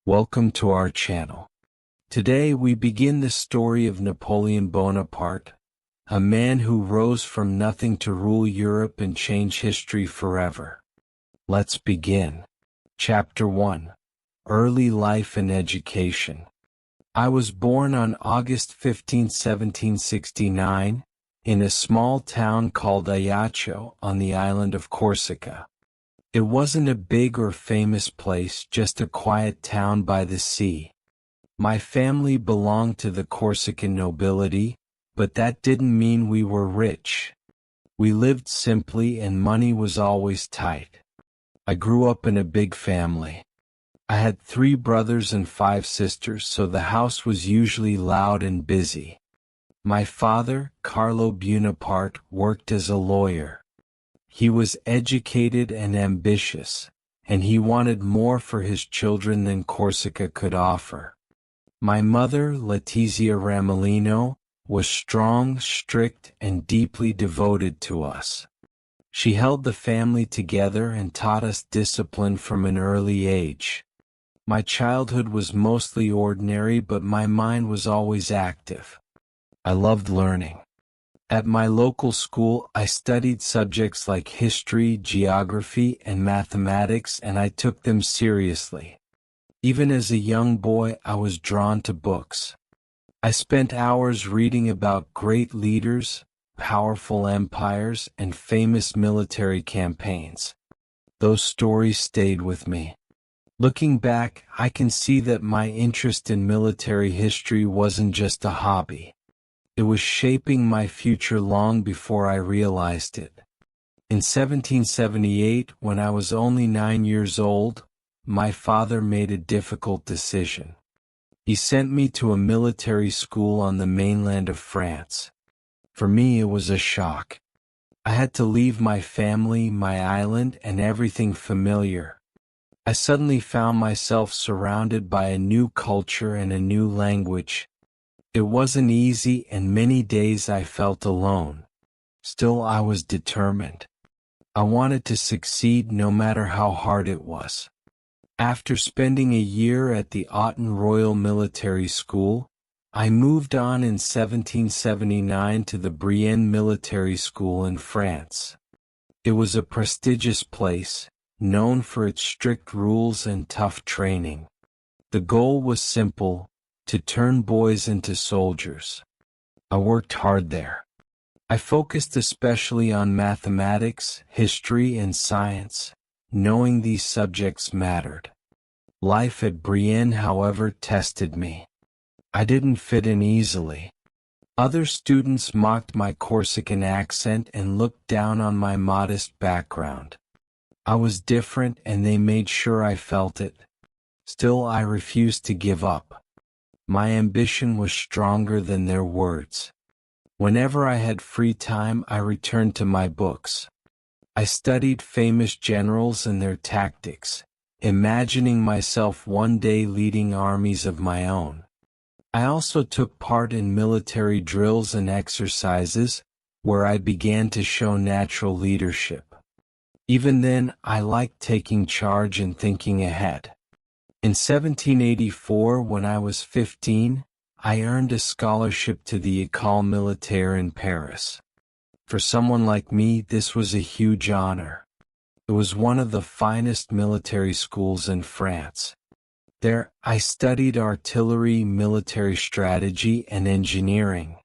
Welcome to our channel. Today we begin the story of Napoleon Bonaparte, a man who rose from nothing to rule Europe and change history forever. Let's begin. Chapter 1. Early Life and Education. I was born on August 15, 1769, in a small town called Ajaccio on the island of Corsica. It wasn't a big or famous place, just a quiet town by the sea. My family belonged to the Corsican nobility, but that didn't mean we were rich. We lived simply and money was always tight. I grew up in a big family. I had 3 brothers and 5 sisters, so the house was usually loud and busy. My father, Carlo Bonaparte, worked as a lawyer. He was educated and ambitious, and he wanted more for his children than Corsica could offer. My mother, Letizia Ramolino, was strong, strict, and deeply devoted to us. She held the family together and taught us discipline from an early age. My childhood was mostly ordinary, but my mind was always active. I loved learning. At my local school, I studied subjects like history, geography, and mathematics, and I took them seriously. Even as a young boy, I was drawn to books. I spent hours reading about great leaders, powerful empires, and famous military campaigns. Those stories stayed with me. Looking back, I can see that my interest in military history wasn't just a hobby. It was shaping my future long before I realized it. In 1778, when I was only 9 years old, my father made a difficult decision. He sent me to a military school on the mainland of France. For me, it was a shock. I had to leave my family, my island, and everything familiar. I suddenly found myself surrounded by a new culture and a new language. It wasn't easy, and many days I felt alone. Still, I was determined. I wanted to succeed no matter how hard it was. After spending a year at the Autun Royal Military School, I moved on in 1779 to the Brienne Military School in France. It was a prestigious place, known for its strict rules and tough training. The goal was simple: to turn boys into soldiers. I worked hard there. I focused especially on mathematics, history, and science, knowing these subjects mattered. Life at Brienne, however, tested me. I didn't fit in easily. Other students mocked my Corsican accent and looked down on my modest background. I was different, and they made sure I felt it. Still, I refused to give up. My ambition was stronger than their words. Whenever I had free time, I returned to my books. I studied famous generals and their tactics, imagining myself one day leading armies of my own. I also took part in military drills and exercises, where I began to show natural leadership. Even then, I liked taking charge and thinking ahead. In 1784, when I was 15, I earned a scholarship to the École Militaire in Paris. For someone like me, this was a huge honor. It was one of the finest military schools in France. There, I studied artillery, military strategy, and engineering.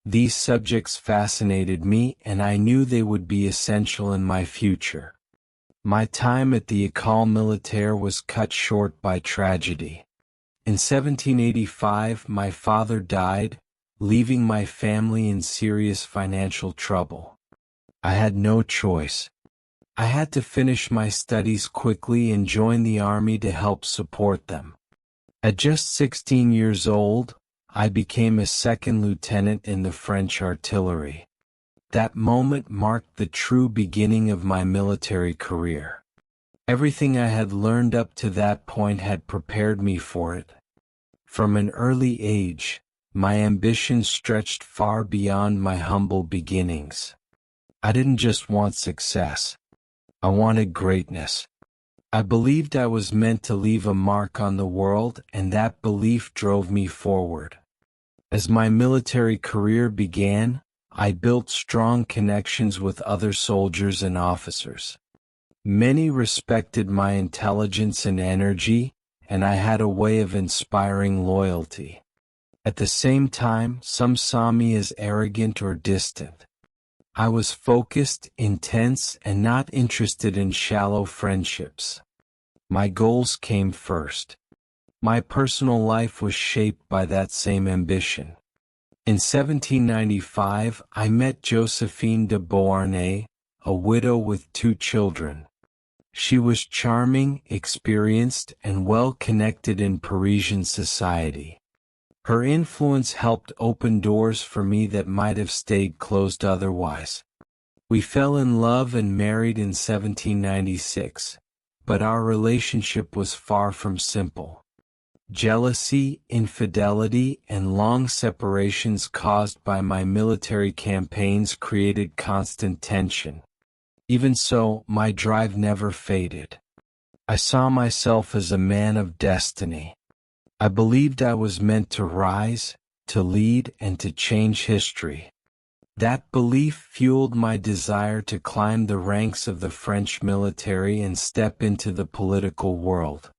These subjects fascinated me, and I knew they would be essential in my future. My time at the École Militaire was cut short by tragedy. In 1785, my father died, leaving my family in serious financial trouble. I had no choice. I had to finish my studies quickly and join the army to help support them. At just 16 years old, I became a second lieutenant in the French artillery. That moment marked the true beginning of my military career. Everything I had learned up to that point had prepared me for it. From an early age, my ambition stretched far beyond my humble beginnings. I didn't just want success. I wanted greatness. I believed I was meant to leave a mark on the world, and that belief drove me forward. As my military career began, I built strong connections with other soldiers and officers. Many respected my intelligence and energy, and I had a way of inspiring loyalty. At the same time, some saw me as arrogant or distant. I was focused, intense, and not interested in shallow friendships. My goals came first. My personal life was shaped by that same ambition. In 1795, I met Josephine de Beauharnais, a widow with 2 children. She was charming, experienced, and well-connected in Parisian society. Her influence helped open doors for me that might have stayed closed otherwise. We fell in love and married in 1796, but our relationship was far from simple. Jealousy, infidelity, and long separations caused by my military campaigns created constant tension. Even so, my drive never faded. I saw myself as a man of destiny. I believed I was meant to rise, to lead, and to change history. That belief fueled my desire to climb the ranks of the French military and step into the political world.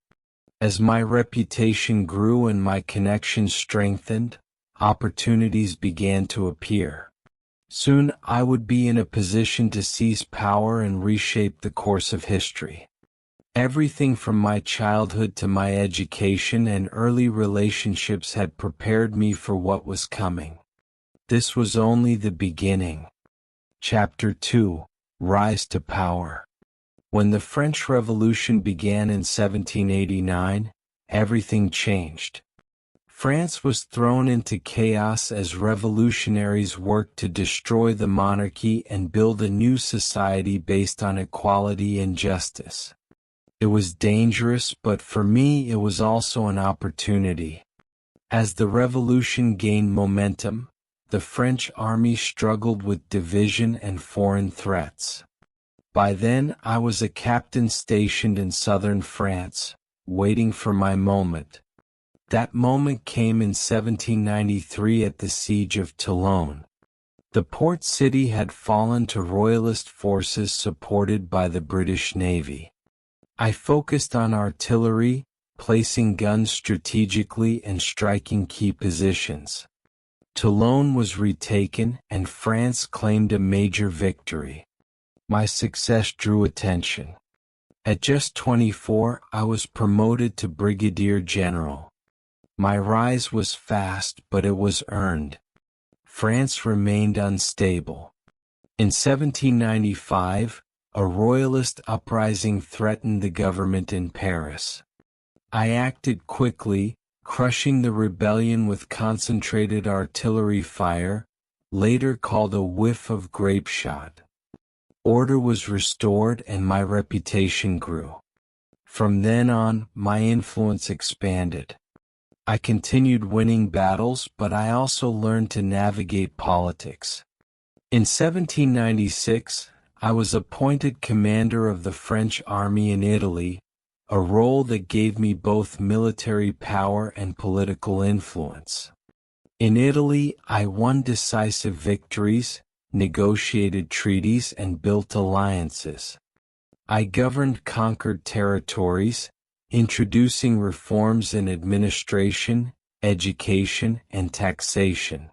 As my reputation grew and my connections strengthened, opportunities began to appear. Soon I would be in a position to seize power and reshape the course of history. Everything from my childhood to my education and early relationships had prepared me for what was coming. This was only the beginning. Chapter 2: Rise to Power. When the French Revolution began in 1789, everything changed. France was thrown into chaos as revolutionaries worked to destroy the monarchy and build a new society based on equality and justice. It was dangerous, but for me it was also an opportunity. As the revolution gained momentum, the French army struggled with division and foreign threats. By then I was a captain stationed in southern France, waiting for my moment. That moment came in 1793 at the Siege of Toulon. The port city had fallen to royalist forces supported by the British Navy. I focused on artillery, placing guns strategically and striking key positions. Toulon was retaken, and France claimed a major victory. My success drew attention. At just 24, I was promoted to brigadier general. My rise was fast, but it was earned. France remained unstable. In 1795, a royalist uprising threatened the government in Paris. I acted quickly, crushing the rebellion with concentrated artillery fire, later called a whiff of grapeshot. Order was restored and my reputation grew. From then on, my influence expanded. I continued winning battles, but I also learned to navigate politics. In 1796, I was appointed commander of the French army in Italy, a role that gave me both military power and political influence. In Italy, I won decisive victories, negotiated treaties, and built alliances. I governed conquered territories, introducing reforms in administration, education, and taxation.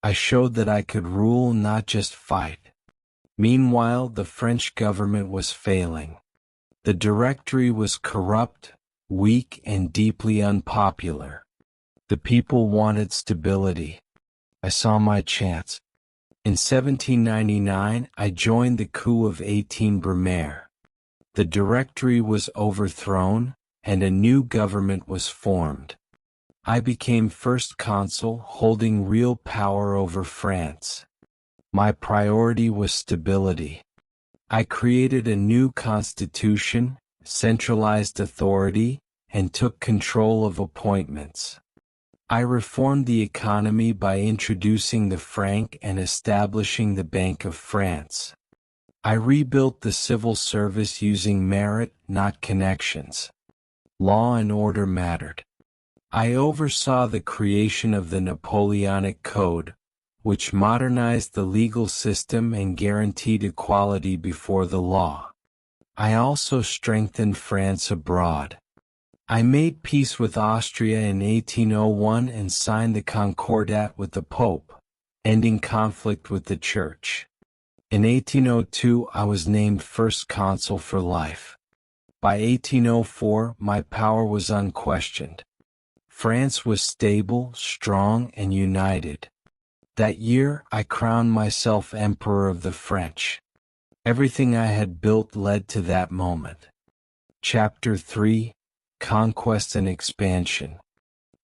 I showed that I could rule, not just fight. Meanwhile, the French government was failing. The Directory was corrupt, weak, and deeply unpopular. The people wanted stability. I saw my chance. In 1799, I joined the coup of 18 Brumaire. The Directory was overthrown, and a new government was formed. I became first consul, holding real power over France. My priority was stability. I created a new constitution, centralized authority, and took control of appointments. I reformed the economy by introducing the franc and establishing the Bank of France. I rebuilt the civil service using merit, not connections. Law and order mattered. I oversaw the creation of the Napoleonic Code, which modernized the legal system and guaranteed equality before the law. I also strengthened France abroad. I made peace with Austria in 1801 and signed the Concordat with the Pope, ending conflict with the Church. In 1802 I was named first consul for life. By 1804 my power was unquestioned. France was stable, strong, and united. That year I crowned myself Emperor of the French. Everything I had built led to that moment. Chapter 3: Conquest and Expansion.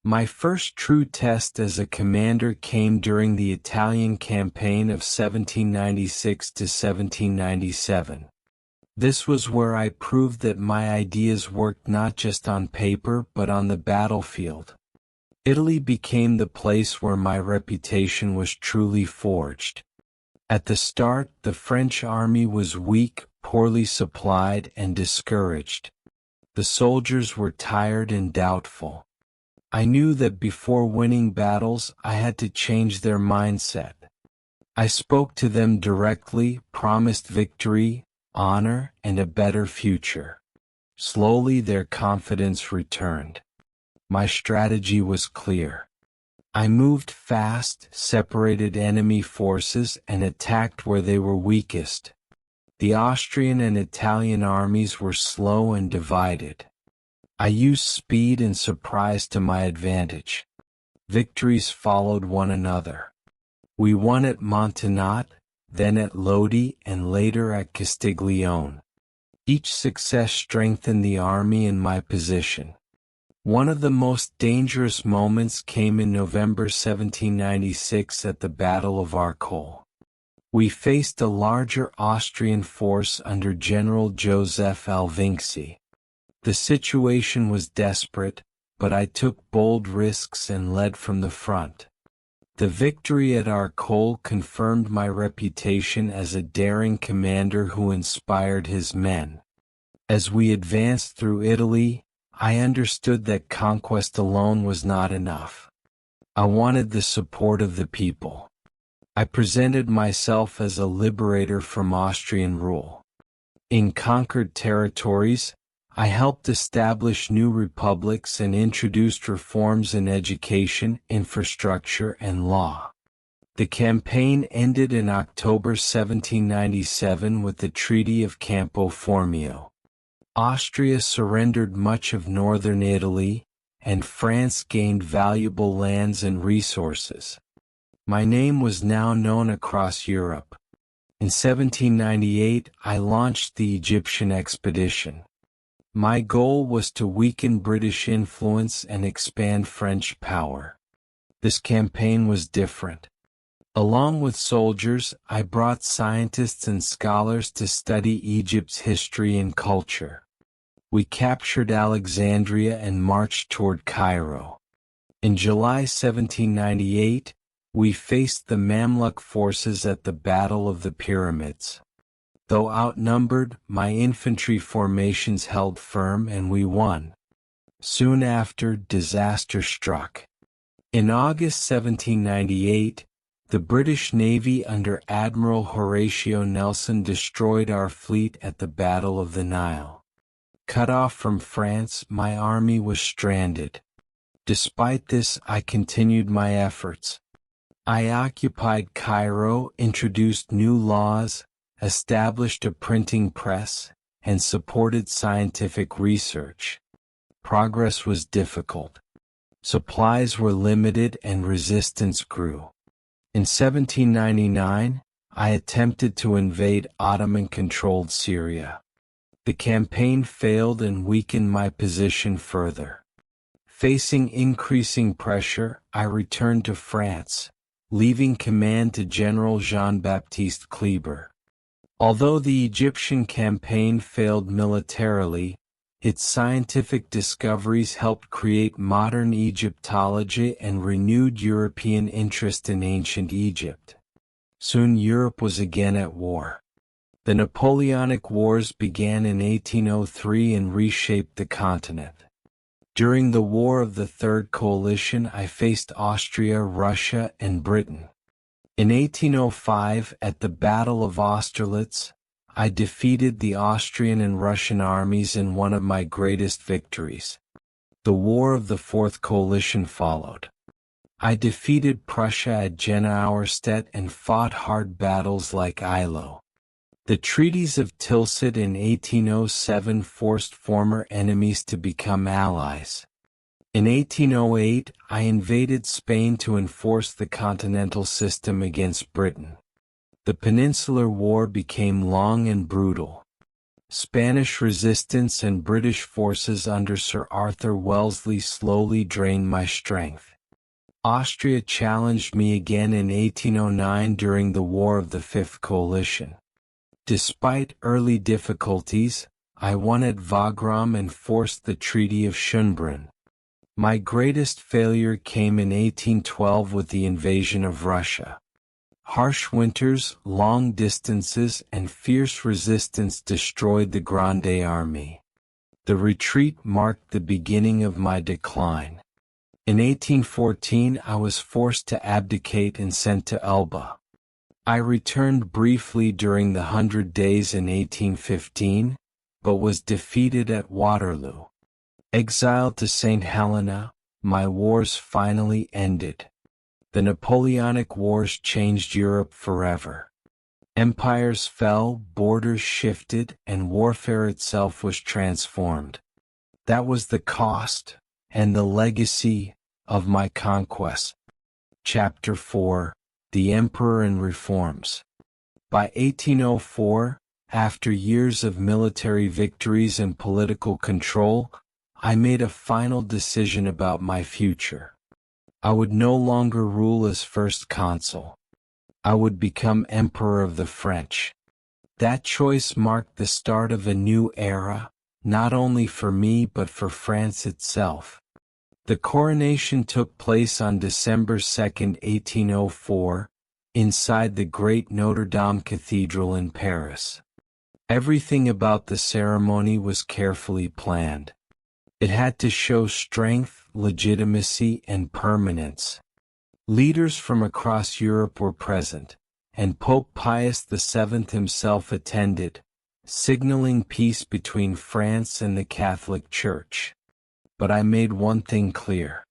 My first true test as a commander came during the Italian campaign of 1796 to 1797. This was where I proved that my ideas worked not just on paper but on the battlefield. Italy became the place where my reputation was truly forged. At the start, the French army was weak, poorly supplied, and discouraged. The soldiers were tired and doubtful. I knew that before winning battles, I had to change their mindset. I spoke to them directly, promised victory, honor, and a better future. Slowly their confidence returned. My strategy was clear. I moved fast, separated enemy forces, and attacked where they were weakest. The Austrian and Italian armies were slow and divided. I used speed and surprise to my advantage. Victories followed one another. We won at Montenotte, then at Lodi, and later at Castiglione. Each success strengthened the army and my position. One of the most dangerous moments came in November 1796 at the Battle of Arcole. We faced a larger Austrian force under General Joseph Alvinci. The situation was desperate, but I took bold risks and led from the front. The victory at Arcole confirmed my reputation as a daring commander who inspired his men. As we advanced through Italy, I understood that conquest alone was not enough. I wanted the support of the people. I presented myself as a liberator from Austrian rule. In conquered territories, I helped establish new republics and introduced reforms in education, infrastructure, and law. The campaign ended in October 1797 with the Treaty of Campo Formio. Austria surrendered much of northern Italy, and France gained valuable lands and resources. My name was now known across Europe. In 1798, I launched the Egyptian expedition. My goal was to weaken British influence and expand French power. This campaign was different. Along with soldiers, I brought scientists and scholars to study Egypt's history and culture. We captured Alexandria and marched toward Cairo. In July 1798, we faced the Mamluk forces at the Battle of the Pyramids. Though outnumbered, my infantry formations held firm and we won. Soon after, disaster struck. In August 1798, the British Navy under Admiral Horatio Nelson destroyed our fleet at the Battle of the Nile. Cut off from France, my army was stranded. Despite this, I continued my efforts. I occupied Cairo, introduced new laws, established a printing press, and supported scientific research. Progress was difficult. Supplies were limited and resistance grew. In 1799, I attempted to invade Ottoman-controlled Syria. The campaign failed and weakened my position further. Facing increasing pressure, I returned to France, leaving command to General Jean-Baptiste Kleber. Although the Egyptian campaign failed militarily, its scientific discoveries helped create modern Egyptology and renewed European interest in ancient Egypt. Soon Europe was again at war. The Napoleonic Wars began in 1803 and reshaped the continent. During the War of the Third Coalition, I faced Austria, Russia, and Britain. In 1805, at the Battle of Austerlitz, I defeated the Austrian and Russian armies in one of my greatest victories. The War of the Fourth Coalition followed. I defeated Prussia at Jena Auerstedt and fought hard battles like Eylau. The treaties of Tilsit in 1807 forced former enemies to become allies. In 1808, I invaded Spain to enforce the continental system against Britain. The Peninsular War became long and brutal. Spanish resistance and British forces under Sir Arthur Wellesley slowly drained my strength. Austria challenged me again in 1809 during the War of the Fifth Coalition. Despite early difficulties, I won at Wagram and forced the Treaty of Schönbrunn. My greatest failure came in 1812 with the invasion of Russia. Harsh winters, long distances, and fierce resistance destroyed the Grande Army. The retreat marked the beginning of my decline. In 1814, I was forced to abdicate and sent to Elba. I returned briefly during the 100 Days in 1815, but was defeated at Waterloo. Exiled to St. Helena, my wars finally ended. The Napoleonic Wars changed Europe forever. Empires fell, borders shifted, and warfare itself was transformed. That was the cost, and the legacy, of my conquest. Chapter 4: The Emperor and Reforms. By 1804, after years of military victories and political control, I made a final decision about my future. I would no longer rule as first consul. I would become Emperor of the French. That choice marked the start of a new era, not only for me but for France itself. The coronation took place on December 2, 1804, inside the great Notre Dame Cathedral in Paris. Everything about the ceremony was carefully planned. It had to show strength, legitimacy, and permanence. Leaders from across Europe were present, and Pope Pius VII himself attended, signaling peace between France and the Catholic Church. But I made one thing clear.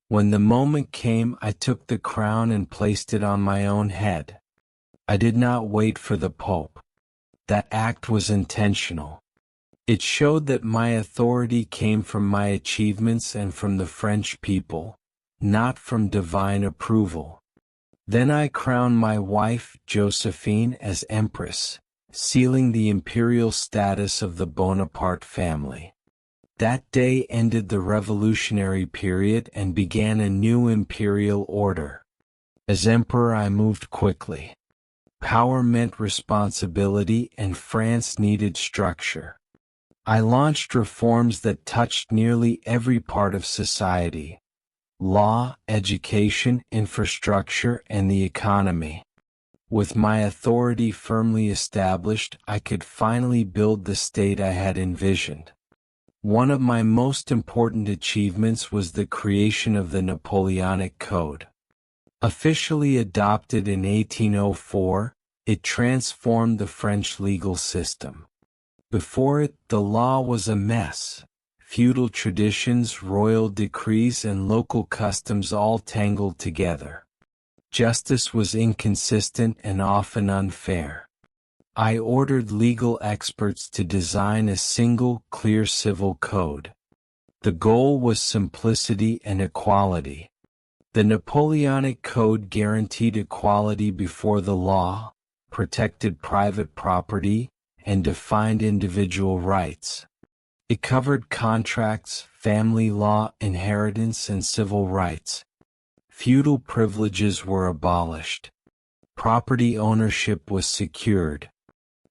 When the moment came, I took the crown and placed it on my own head. I did not wait for the Pope. That act was intentional. It showed that my authority came from my achievements and from the French people, not from divine approval. Then I crowned my wife, Josephine, as Empress, sealing the imperial status of the Bonaparte family. That day ended the revolutionary period and began a new imperial order. As emperor, I moved quickly. Power meant responsibility, and France needed structure. I launched reforms that touched nearly every part of society: law, education, infrastructure, and the economy. With my authority firmly established, I could finally build the state I had envisioned. One of my most important achievements was the creation of the Napoleonic Code. Officially adopted in 1804, it transformed the French legal system. Before it, the law was a mess. Feudal traditions, royal decrees, and local customs all tangled together. Justice was inconsistent and often unfair. I ordered legal experts to design a single, clear civil code. The goal was simplicity and equality. The Napoleonic Code guaranteed equality before the law, protected private property, and defined individual rights. It covered contracts, family law, inheritance, and civil rights. Feudal privileges were abolished. Property ownership was secured.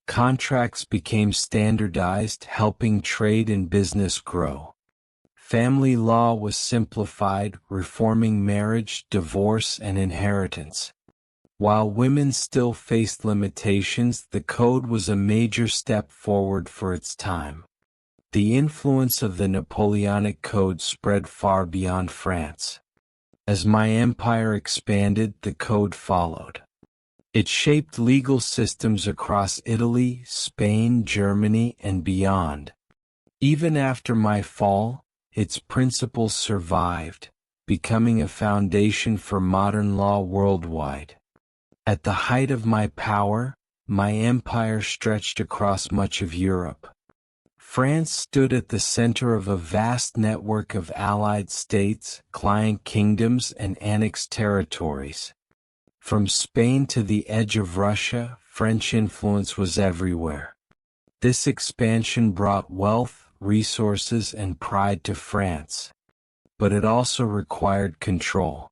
Contracts became standardized, helping trade and business grow. Family law was simplified, reforming marriage, divorce, and inheritance. While women still faced limitations, the code was a major step forward for its time. The influence of the Napoleonic Code spread far beyond France. As my empire expanded, the code followed. It shaped legal systems across Italy, Spain, Germany, and beyond. Even after my fall, its principles survived, becoming a foundation for modern law worldwide. At the height of my power, my empire stretched across much of Europe. France stood at the center of a vast network of allied states, client kingdoms, and annexed territories. From Spain to the edge of Russia, French influence was everywhere. This expansion brought wealth, resources, and pride to France. But it also required control.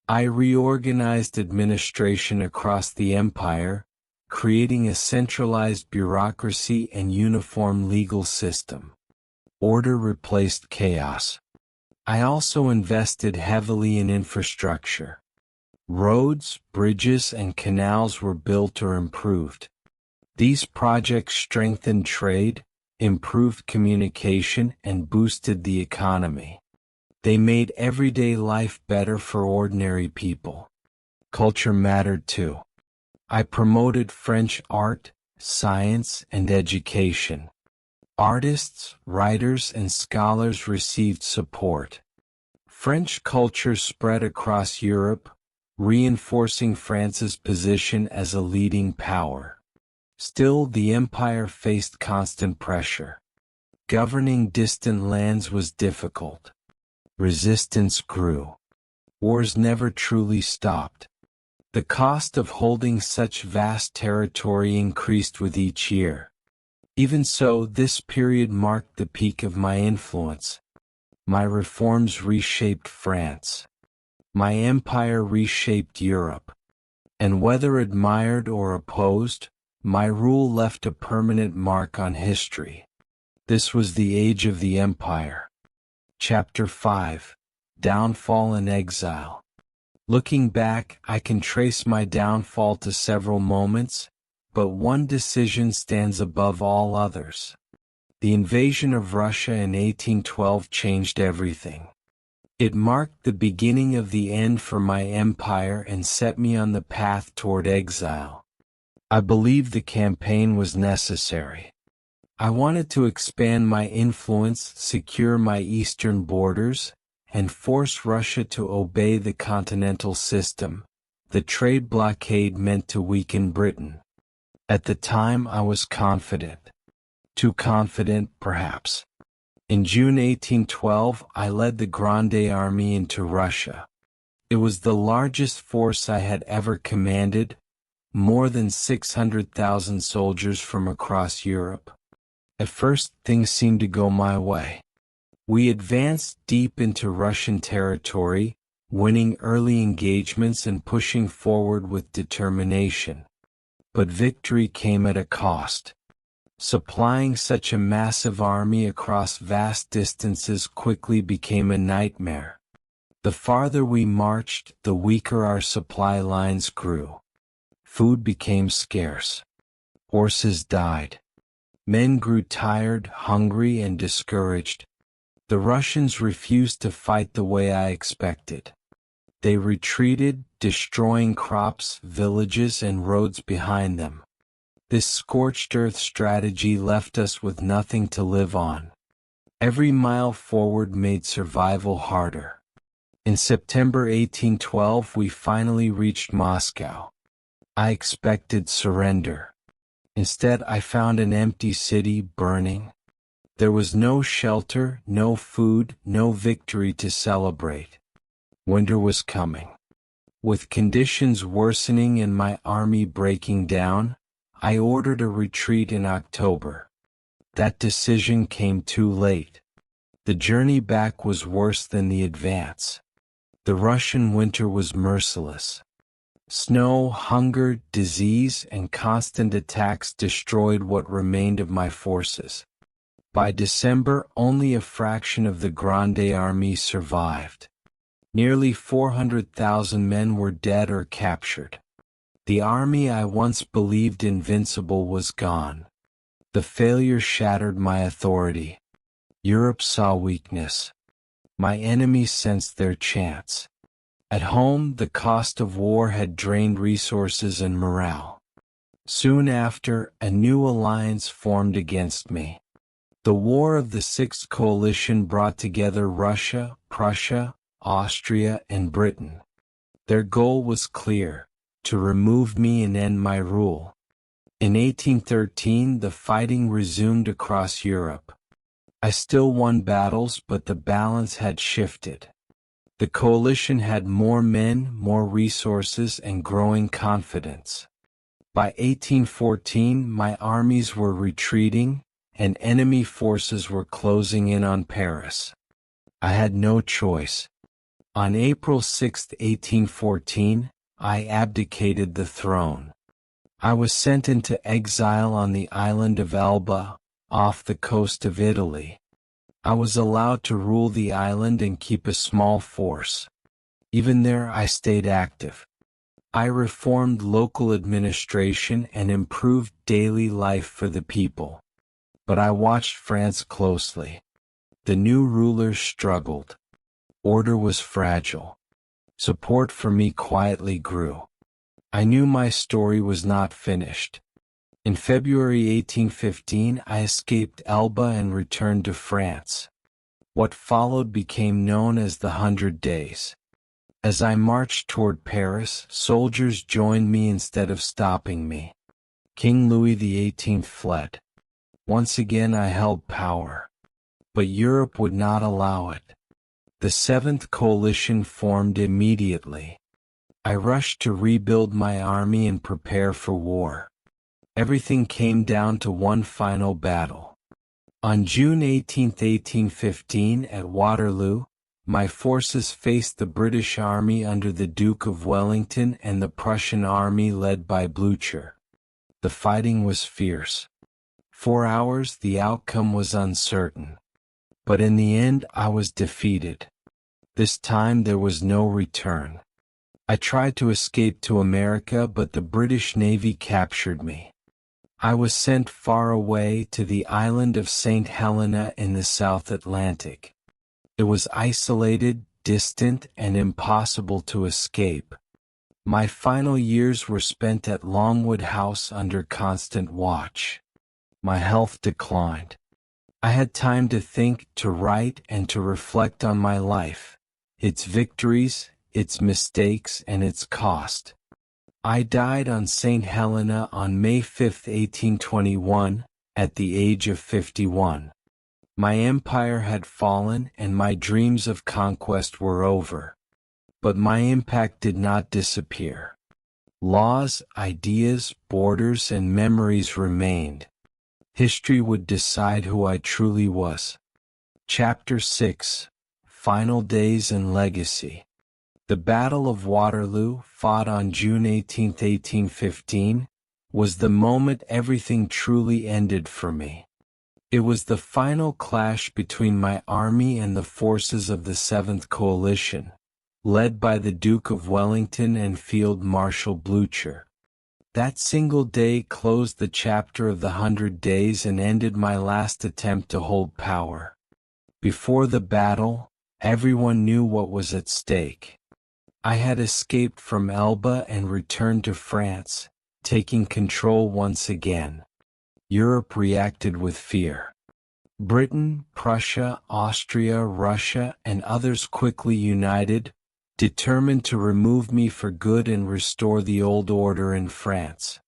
I reorganized administration across the empire, creating a centralized bureaucracy and uniform legal system. Order replaced chaos. I also invested heavily in infrastructure. Roads, bridges, and canals were built or improved. These projects strengthened trade, improved communication, and boosted the economy. They made everyday life better for ordinary people. Culture mattered too. I promoted French art, science, and education. Artists, writers, and scholars received support. French culture spread across Europe, reinforcing France's position as a leading power. Still, the empire faced constant pressure. Governing distant lands was difficult. Resistance grew. Wars never truly stopped. The cost of holding such vast territory increased with each year. Even so, this period marked the peak of my influence. My reforms reshaped France. My empire reshaped Europe. And whether admired or opposed, my rule left a permanent mark on history. This was the age of the empire. Chapter 5: Downfall and Exile. Looking back, I can trace my downfall to several moments, but one decision stands above all others. The invasion of Russia in 1812 changed everything. It marked the beginning of the end for my empire and set me on the path toward exile. I believed the campaign was necessary. I wanted to expand my influence, secure my eastern borders, and force Russia to obey the continental system. The trade blockade meant to weaken Britain. At the time I was confident. Too confident, perhaps. In June 1812, I led the Grande Army into Russia. It was the largest force I had ever commanded, more than 600,000 soldiers from across Europe. At first, things seemed to go my way. We advanced deep into Russian territory, winning early engagements and pushing forward with determination. But victory came at a cost. Supplying such a massive army across vast distances quickly became a nightmare. The farther we marched, the weaker our supply lines grew. Food became scarce. Horses died. Men grew tired, hungry, and discouraged. The Russians refused to fight the way I expected. They retreated, destroying crops, villages, and roads behind them. This scorched earth strategy left us with nothing to live on. Every mile forward made survival harder. In September 1812, we finally reached Moscow. I expected surrender. Instead, I found an empty city burning. There was no shelter, no food, no victory to celebrate. Winter was coming. With conditions worsening and my army breaking down, I ordered a retreat in October. That decision came too late. The journey back was worse than the advance. The Russian winter was merciless. Snow, hunger, disease, and constant attacks destroyed what remained of my forces. By December, only a fraction of the Grande Army survived. Nearly 400,000 men were dead or captured. The army I once believed invincible was gone. The failure shattered my authority. Europe saw weakness. My enemies sensed their chance. At home, the cost of war had drained resources and morale. Soon after, a new alliance formed against me. The War of the Sixth Coalition brought together Russia, Prussia, Austria, and Britain. Their goal was clear: to remove me and end my rule. In 1813, the fighting resumed across Europe. I still won battles, but the balance had shifted. The coalition had more men, more resources, and growing confidence. By 1814, my armies were retreating, and enemy forces were closing in on Paris. I had no choice. On April 6, 1814, I abdicated the throne. I was sent into exile on the island of Elba, off the coast of Italy. I was allowed to rule the island and keep a small force. Even there I stayed active. I reformed local administration and improved daily life for the people. But I watched France closely. The new rulers struggled. Order was fragile. Support for me quietly grew. I knew my story was not finished. In February 1815, I escaped Elba and returned to France. What followed became known as the 100 Days. As I marched toward Paris, soldiers joined me instead of stopping me. King Louis XVIII fled. Once again I held power. But Europe would not allow it. The Seventh Coalition formed immediately. I rushed to rebuild my army and prepare for war. Everything came down to one final battle. On June 18, 1815, at Waterloo, my forces faced the British army under the Duke of Wellington and the Prussian army led by Blücher. The fighting was fierce. For hours the outcome was uncertain. But in the end I was defeated. This time there was no return. I tried to escape to America, but the British Navy captured me. I was sent far away to the island of St. Helena in the South Atlantic. It was isolated, distant, and impossible to escape. My final years were spent at Longwood House under constant watch. My health declined. I had time to think, to write, and to reflect on my life, its victories, its mistakes, and its cost. I died on St. Helena on May 5, 1821, at the age of 51. My empire had fallen and my dreams of conquest were over. But my impact did not disappear. Laws, ideas, borders, and memories remained. History would decide who I truly was. Chapter 6: Final Days and Legacy. The Battle of Waterloo, fought on June 18, 1815, was the moment everything truly ended for me. It was the final clash between my army and the forces of the Seventh Coalition, led by the Duke of Wellington and Field Marshal Blücher. That single day closed the chapter of the 100 Days and ended my last attempt to hold power. Before the battle, everyone knew what was at stake. I had escaped from Elba and returned to France, taking control once again. Europe reacted with fear. Britain, Prussia, Austria, Russia, and others quickly united, determined to remove me for good and restore the old order in France.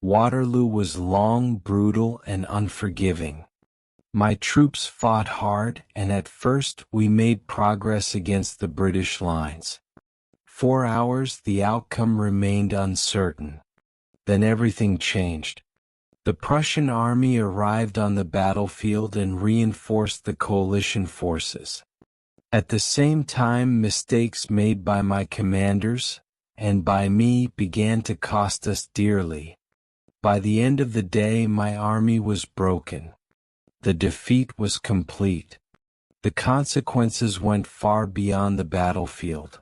Waterloo was long, brutal, and unforgiving. My troops fought hard, and at first we made progress against the British lines. 4 hours the outcome remained uncertain. Then everything changed. The Prussian army arrived on the battlefield and reinforced the coalition forces. At the same time, mistakes made by my commanders, and by me, began to cost us dearly. By the end of the day my army was broken. The defeat was complete. The consequences went far beyond the battlefield.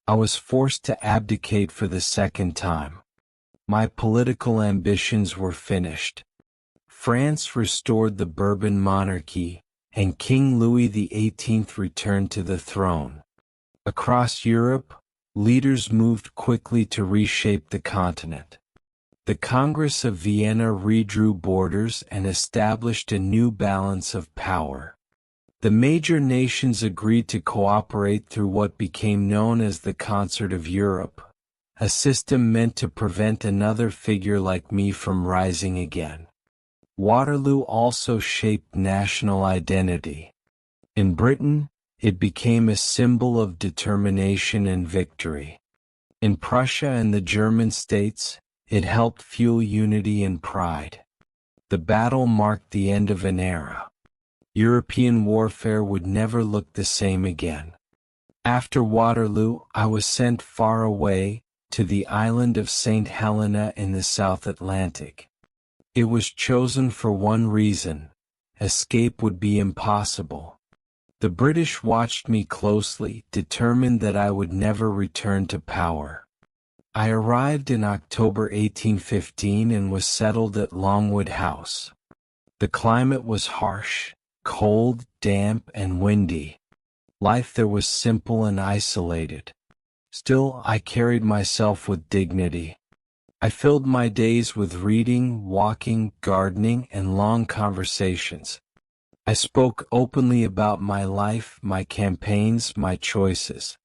I was forced to abdicate for the second time. My political ambitions were finished. France restored the Bourbon monarchy, and King Louis XVIII returned to the throne. Across Europe, leaders moved quickly to reshape the continent. The Congress of Vienna redrew borders and established a new balance of power. The major nations agreed to cooperate through what became known as the Concert of Europe, a system meant to prevent another figure like me from rising again. Waterloo also shaped national identity. In Britain, it became a symbol of determination and victory. In Prussia and the German states, it helped fuel unity and pride. The battle marked the end of an era. European warfare would never look the same again. After Waterloo, I was sent far away, to the island of St. Helena in the South Atlantic. It was chosen for one reason: escape would be impossible. The British watched me closely, determined that I would never return to power. I arrived in October 1815 and was settled at Longwood House. The climate was harsh, cold, damp, and windy. Life there was simple and isolated. Still, I carried myself with dignity. I filled my days with reading, walking, gardening, and long conversations. I spoke openly about my life, my campaigns, my choices.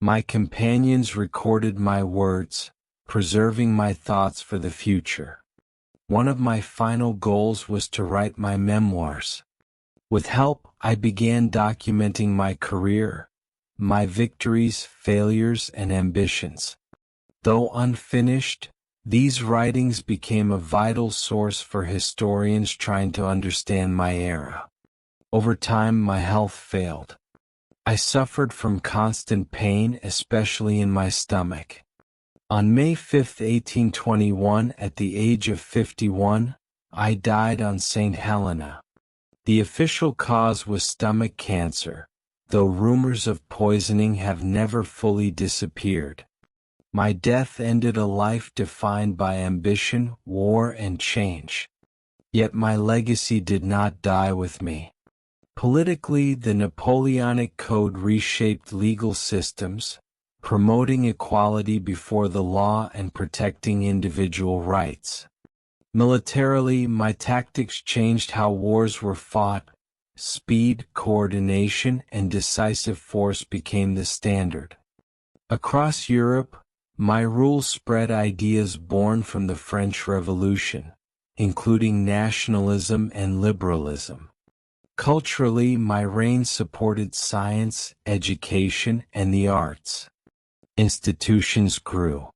My companions recorded my words, preserving my thoughts for the future. One of my final goals was to write my memoirs. With help, I began documenting my career, my victories, failures, and ambitions. Though unfinished, these writings became a vital source for historians trying to understand my era. Over time, my health failed. I suffered from constant pain, especially in my stomach. On May 5, 1821, at the age of 51, I died on St. Helena. The official cause was stomach cancer, though rumors of poisoning have never fully disappeared. My death ended a life defined by ambition, war, and change. Yet my legacy did not die with me. Politically, the Napoleonic Code reshaped legal systems, promoting equality before the law and protecting individual rights. Militarily, my tactics changed how wars were fought. Speed, coordination, and decisive force became the standard. Across Europe, my rule spread ideas born from the French Revolution, including nationalism and liberalism. Culturally, my reign supported science, education, and the arts. Institutions grew.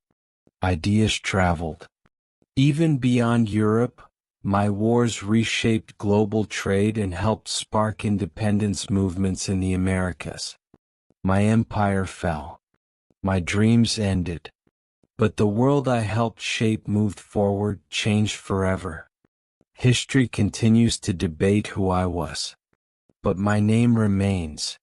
Ideas traveled. Even beyond Europe, my wars reshaped global trade and helped spark independence movements in the Americas. My empire fell. My dreams ended. But the world I helped shape moved forward, changed forever. History continues to debate who I was. But my name remains.